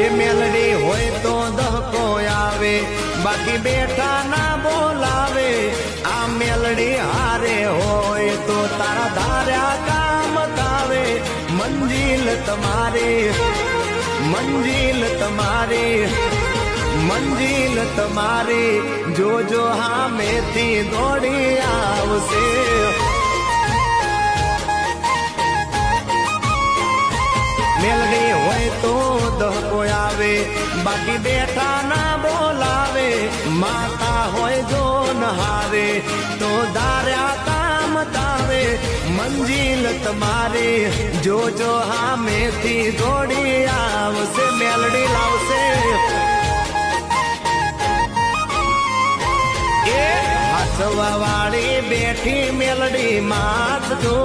એ મેલડી હોય તો દહકો આવે, બાકી બેઠા ના બોલાવે. આ મેલડી હારે હોય તો તારા ધાર્યા કામ થાવે. મંજિલ તમારી, મંજિલ તમારી, મંજિલ તમારી, જોજો હામેથી દોડી આવશે. મેલડી હોય તો દહકો આવે, બાકી બેઠા ના બોલાવે. માતા હોય જો નહારે તો ધાર્યા કામ થાવે. મંજિલ તમારી, જોજો હામેથી દોડી આવશે. મેલડી લાવશે. એ હસવા વાળી બેઠી મેલડી માત જો